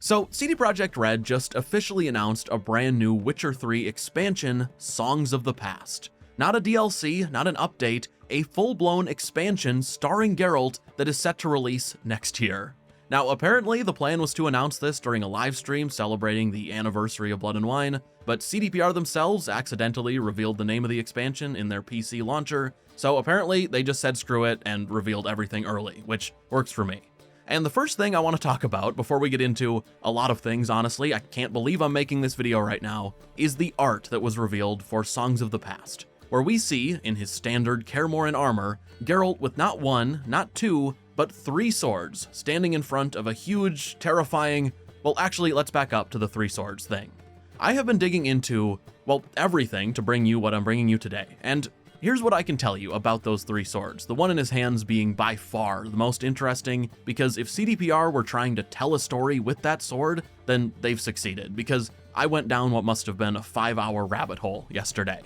So, CD Projekt Red just officially announced a brand new Witcher 3 expansion, Songs of the Past. Not a DLC, not an update, a full-blown expansion starring Geralt that is set to release next year. Now, apparently the plan was to announce this during a live stream celebrating the anniversary of Blood and Wine, but CDPR themselves accidentally revealed the name of the expansion in their PC launcher, so apparently they just said screw it and revealed everything early, which works for me. And the first thing I want to talk about before we get into a lot of things, honestly, I can't believe I'm making this video right now, is the art that was revealed for Songs of the Past, where we see, in his standard Kaer Morhen armor, Geralt with not one, not two, but 3 swords standing in front of a huge, terrifying, well actually let's back up to the 3 swords thing. I have been digging into, well, everything to bring you what I'm bringing you today, and here's what I can tell you about those 3 swords, the one in his hands being by far the most interesting, because if CDPR were trying to tell a story with that sword, then they've succeeded, because I went down what must have been a 5-hour rabbit hole yesterday.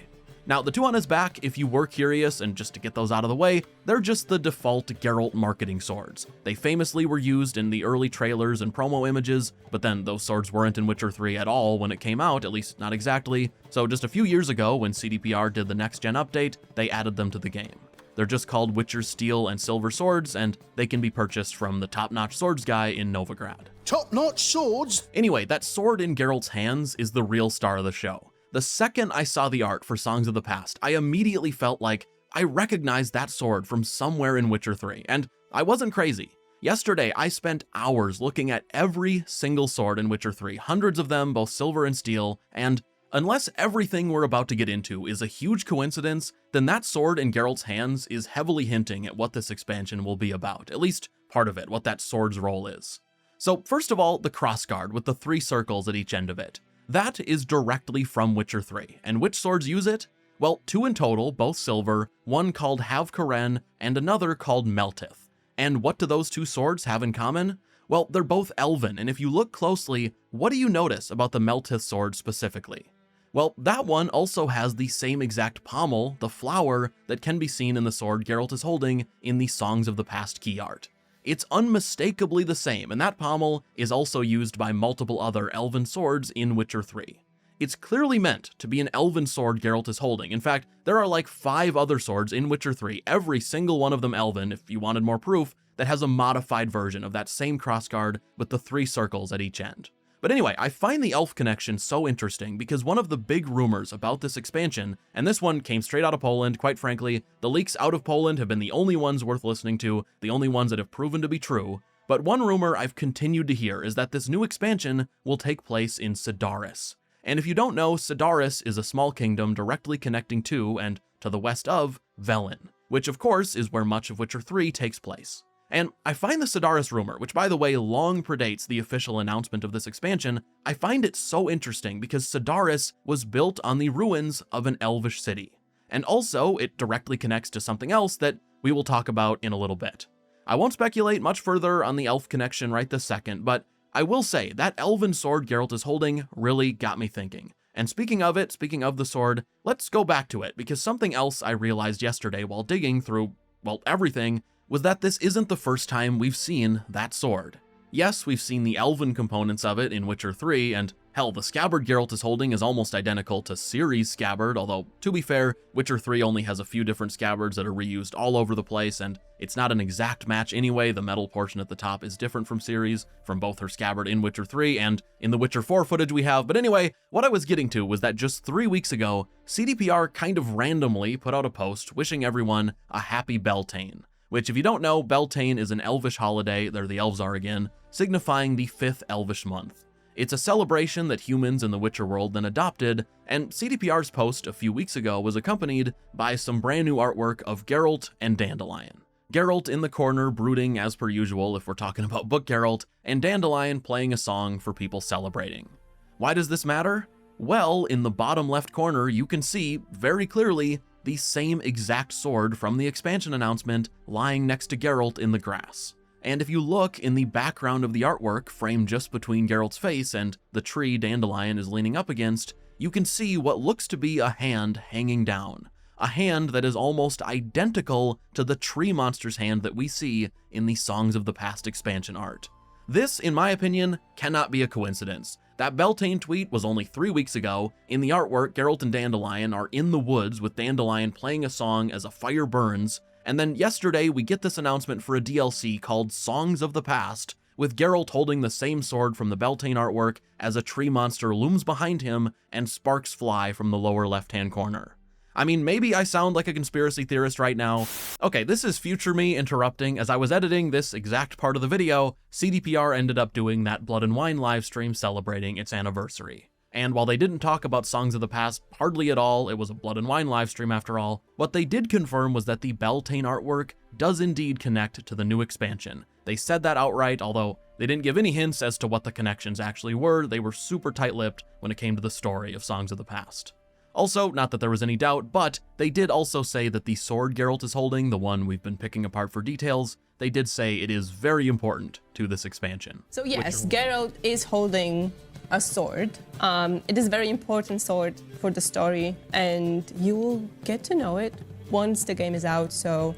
Now, the 2 on his back, if you were curious, and just to get those out of the way, they're just the default Geralt marketing swords. They famously were used in the early trailers and promo images, but then those swords weren't in Witcher 3 at all when it came out, at least not exactly, so just a few years ago when CDPR did the next-gen update, they added them to the game. They're just called Witcher Steel and Silver Swords, and they can be purchased from the top-notch swords guy in Novigrad. Top-notch swords? Anyway, that sword in Geralt's hands is the real star of the show. The second I saw the art for Songs of the Past, I immediately felt like I recognized that sword from somewhere in Witcher 3, and I wasn't crazy. Yesterday, I spent hours looking at every single sword in Witcher 3, hundreds of them, both silver and steel, and unless everything we're about to get into is a huge coincidence, then that sword in Geralt's hands is heavily hinting at what this expansion will be about, at least part of it, what that sword's role is. So first of all, the crossguard with the 3 circles at each end of it. That is directly from Witcher 3, and which swords use it? Well, 2 in total, both silver, one called Hav-Karen and another called Meltith. And what do those 2 swords have in common? Well, they're both elven, and if you look closely, what do you notice about the Meltith sword specifically? Well, that one also has the same exact pommel, the flower, that can be seen in the sword Geralt is holding in the Songs of the Past key art. It's unmistakably the same, and that pommel is also used by multiple other elven swords in Witcher 3. It's clearly meant to be an elven sword Geralt is holding. In fact, there are like 5 other swords in Witcher 3, every single one of them elven, if you wanted more proof, that has a modified version of that same crossguard with the 3 circles at each end. But anyway, I find the elf connection so interesting because one of the big rumors about this expansion, and this one came straight out of Poland, quite frankly, the leaks out of Poland have been the only ones worth listening to, the only ones that have proven to be true, but one rumor I've continued to hear is that this new expansion will take place in Cidaris. And if you don't know, Cidaris is a small kingdom directly connecting to, and to the west of, Velen, which of course is where much of Witcher 3 takes place. And I find the Cidaris rumor, which by the way long predates the official announcement of this expansion, I find it so interesting because Cidaris was built on the ruins of an elvish city. And also, it directly connects to something else that we will talk about in a little bit. I won't speculate much further on the elf connection right this second, but I will say that elven sword Geralt is holding really got me thinking. And speaking of it, speaking of the sword, let's go back to it because something else I realized yesterday while digging through, well, everything, was that this isn't the first time we've seen that sword. Yes, we've seen the elven components of it in Witcher 3, and hell, the scabbard Geralt is holding is almost identical to Ciri's scabbard, although, to be fair, Witcher 3 only has a few different scabbards that are reused all over the place, and it's not an exact match anyway. The metal portion at the top is different from Ciri's, from both her scabbard in Witcher 3 and in the Witcher 4 footage we have. But anyway, what I was getting to was that just 3 weeks ago, CDPR kind of randomly put out a post wishing everyone a happy Beltane. Which, if you don't know, Beltane is an elvish holiday, there the elves are again, signifying the 5th elvish month. It's a celebration that humans in the Witcher world then adopted, and CDPR's post a few weeks ago was accompanied by some brand new artwork of Geralt and Dandelion. Geralt in the corner brooding as per usual if we're talking about book Geralt, and Dandelion playing a song for people celebrating. Why does this matter? Well, in the bottom left corner you can see, very clearly, the same exact sword from the expansion announcement lying next to Geralt in the grass. And if you look in the background of the artwork, framed just between Geralt's face and the tree Dandelion is leaning up against, you can see what looks to be a hand hanging down. A hand that is almost identical to the tree monster's hand that we see in the Songs of the Past expansion art. This, in my opinion, cannot be a coincidence. That Beltane tweet was only 3 weeks ago. In the artwork, Geralt and Dandelion are in the woods with Dandelion playing a song as a fire burns, and then yesterday we get this announcement for a DLC called Songs of the Past, with Geralt holding the same sword from the Beltane artwork as a tree monster looms behind him and sparks fly from the lower left-hand corner. I mean, maybe I sound like a conspiracy theorist right now. Okay, this is future me interrupting. As I was editing this exact part of the video, CDPR ended up doing that Blood and Wine livestream celebrating its anniversary. And while they didn't talk about Songs of the Past hardly at all, it was a Blood and Wine livestream after all, what they did confirm was that the Beltane artwork does indeed connect to the new expansion. They said that outright, although they didn't give any hints as to what the connections actually were. They were super tight-lipped when it came to the story of Songs of the Past. Also, not that there was any doubt, but they did also say that the sword Geralt is holding, the one we've been picking apart for details, they did say it is very important to this expansion. So yes, Geralt is holding a sword. It is a very important sword for the story, and you will get to know it once the game is out, so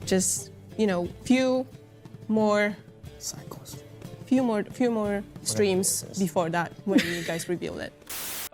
just, you know, few more streams before that when you guys reveal it.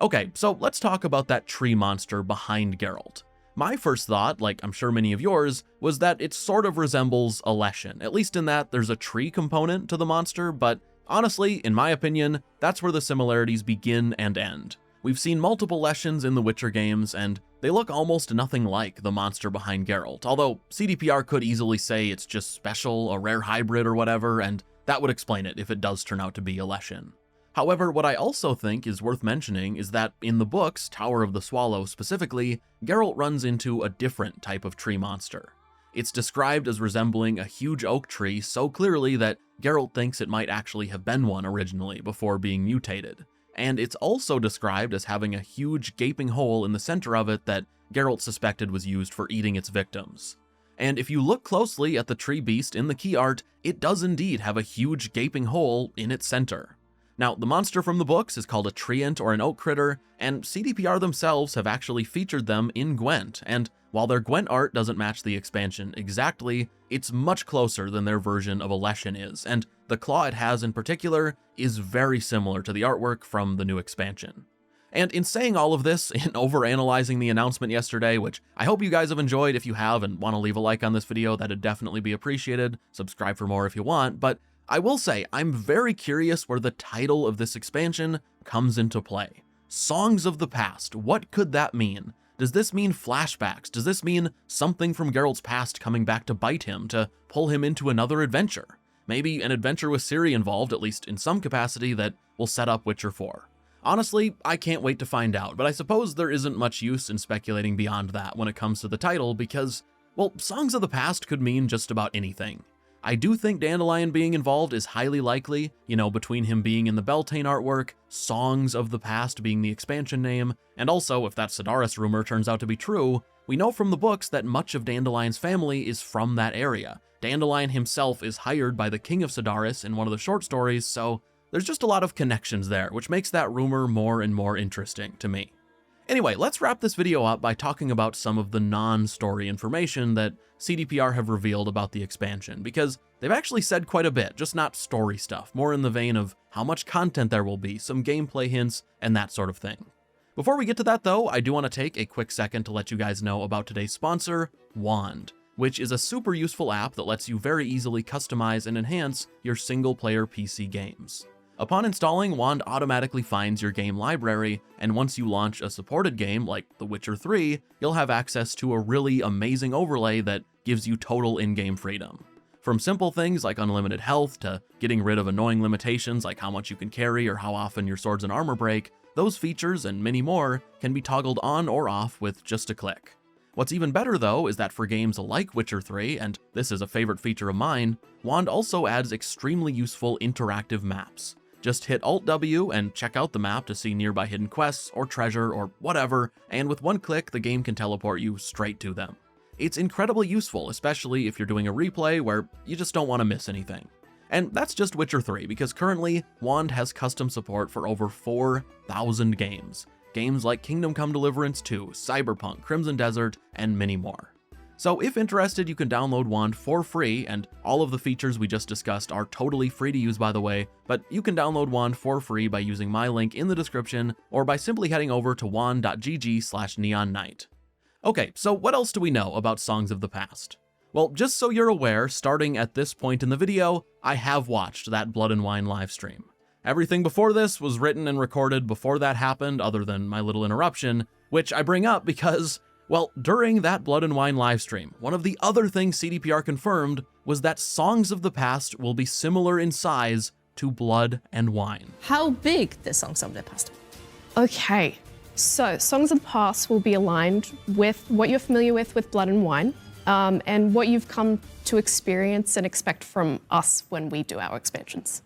Okay, so let's talk about that tree monster behind Geralt. My first thought, like I'm sure many of yours, was that it sort of resembles a Leshen, at least in that there's a tree component to the monster, but honestly, in my opinion, that's where the similarities begin and end. We've seen multiple Leshens in the Witcher games, and they look almost nothing like the monster behind Geralt, although CDPR could easily say it's just special, a rare hybrid or whatever, and that would explain it if it does turn out to be a Leshen. However, what I also think is worth mentioning is that in the books, Tower of the Swallow specifically, Geralt runs into a different type of tree monster. It's described as resembling a huge oak tree so clearly that Geralt thinks it might actually have been one originally before being mutated. And it's also described as having a huge gaping hole in the center of it that Geralt suspected was used for eating its victims. And if you look closely at the tree beast in the key art, it does indeed have a huge gaping hole in its center. Now, the monster from the books is called a treant or an oak critter, and CDPR themselves have actually featured them in Gwent, and while their Gwent art doesn't match the expansion exactly, it's much closer than their version of a Leshen is, and the claw it has in particular is very similar to the artwork from the new expansion. And in saying all of this, in overanalyzing the announcement yesterday, which I hope you guys have enjoyed. If you have and want to leave a like on this video, that'd definitely be appreciated. Subscribe for more if you want, but I will say, I'm very curious where the title of this expansion comes into play. Songs of the Past, what could that mean? Does this mean flashbacks? Does this mean something from Geralt's past coming back to bite him, to pull him into another adventure? Maybe an adventure with Ciri involved, at least in some capacity, that will set up Witcher 4. Honestly, I can't wait to find out, but I suppose there isn't much use in speculating beyond that when it comes to the title because, well, Songs of the Past could mean just about anything. I do think Dandelion being involved is highly likely, you know, between him being in the Beltane artwork, Songs of the Past being the expansion name, and also, if that Sidaris rumor turns out to be true, we know from the books that much of Dandelion's family is from that area. Dandelion himself is hired by the King of Sidaris in one of the short stories, so there's just a lot of connections there, which makes that rumor more and more interesting to me. Anyway, let's wrap this video up by talking about some of the non-story information that CDPR have revealed about the expansion, because they've actually said quite a bit, just not story stuff, more in the vein of how much content there will be, some gameplay hints, and that sort of thing. Before we get to that though, I do want to take a quick second to let you guys know about today's sponsor, Wand, which is a super useful app that lets you very easily customize and enhance your single-player PC games. Upon installing, Wand automatically finds your game library, and once you launch a supported game like The Witcher 3, you'll have access to a really amazing overlay that gives you total in-game freedom. From simple things like unlimited health to getting rid of annoying limitations like how much you can carry or how often your swords and armor break, those features and many more can be toggled on or off with just a click. What's even better though is that for games like Witcher 3, and this is a favorite feature of mine, Wand also adds extremely useful interactive maps. Just hit Alt-W and check out the map to see nearby hidden quests or treasure or whatever, and with one click the game can teleport you straight to them. It's incredibly useful, especially if you're doing a replay where you just don't want to miss anything. And that's just Witcher 3, because currently, Wand has custom support for over 4,000 games. Games like Kingdom Come Deliverance 2, Cyberpunk, Crimson Desert, and many more. So if interested, you can download Wand for free, and all of the features we just discussed are totally free to use, by the way, but you can download Wand for free by using my link in the description or by simply heading over to wand.gg/neonknight. Okay, so what else do we know about Songs of the Past? Well, just so you're aware, starting at this point in the video, I have watched that Blood and Wine livestream. Everything before this was written and recorded before that happened, other than my little interruption, which I bring up because, well, during that Blood and Wine livestream, one of the other things CDPR confirmed was that Songs of the Past will be similar in size to Blood and Wine. How big the Songs of the Past? Okay, so Songs of the Past will be aligned with what you're familiar with Blood and Wine, and what you've come to experience and expect from us when we do our expansions.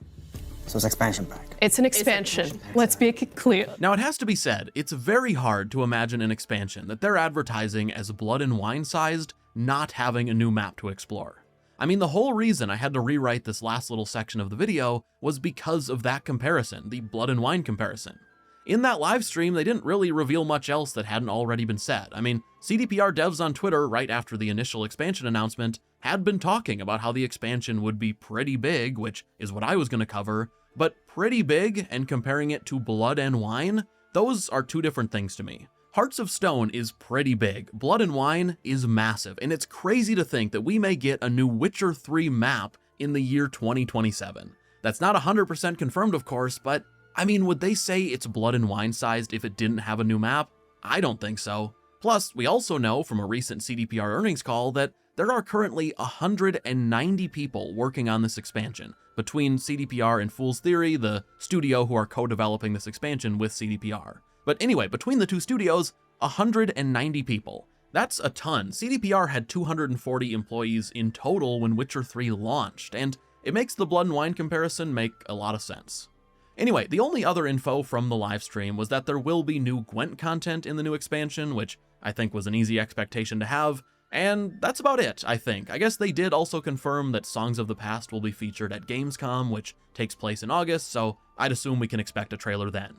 So it's expansion pack. It's an expansion. Let's be clear. Now, it has to be said, it's very hard to imagine an expansion that they're advertising as Blood and Wine sized, not having a new map to explore. I mean, the whole reason I had to rewrite this last little section of the video was because of that comparison, the Blood and Wine comparison. In that live stream, they didn't really reveal much else that hadn't already been said. I mean, CDPR devs on Twitter right after the initial expansion announcement had been talking about how the expansion would be pretty big, which is what I was going to cover, but pretty big and comparing it to Blood and Wine, those are two different things to me. Hearts of Stone is pretty big, Blood and Wine is massive, and it's crazy to think that we may get a new Witcher 3 map in the year 2027. That's not 100% confirmed, of course, but I mean, would they say it's Blood and Wine sized if it didn't have a new map? I don't think so. Plus, we also know from a recent CDPR earnings call that there are currently 190 people working on this expansion, between CDPR and Fool's Theory, the studio who are co-developing this expansion with CDPR. But anyway, between the two studios, 190 people. That's a ton. CDPR had 240 employees in total when Witcher 3 launched, and it makes the Blood and Wine comparison make a lot of sense. Anyway, the only other info from the livestream was that there will be new Gwent content in the new expansion, which I think was an easy expectation to have, and that's about it, I think. I guess they did also confirm that Songs of the Past will be featured at Gamescom, which takes place in August, so I'd assume we can expect a trailer then.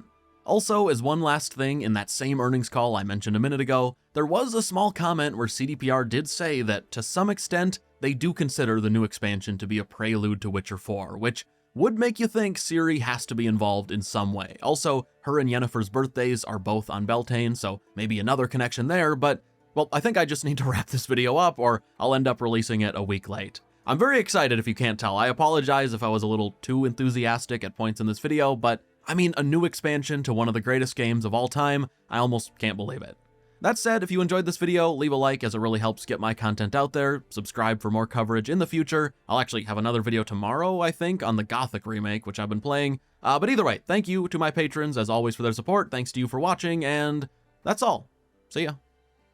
Also, as one last thing, in that same earnings call I mentioned a minute ago, there was a small comment where CDPR did say that, to some extent, they do consider the new expansion to be a prelude to Witcher 4, which would make you think Ciri has to be involved in some way. Also, her and Yennefer's birthdays are both on Beltane, so maybe another connection there, but, well, I think I just need to wrap this video up or I'll end up releasing it a week late. I'm very excited if you can't tell. I apologize if I was a little too enthusiastic at points in this video, but I mean, a new expansion to one of the greatest games of all time, I almost can't believe it. That said, if you enjoyed this video, leave a like as it really helps get my content out there, subscribe for more coverage in the future. I'll actually have another video tomorrow, I think, on the Gothic remake, which I've been playing. But either way, thank you to my patrons, as always, for their support, thanks to you for watching, and that's all. See ya.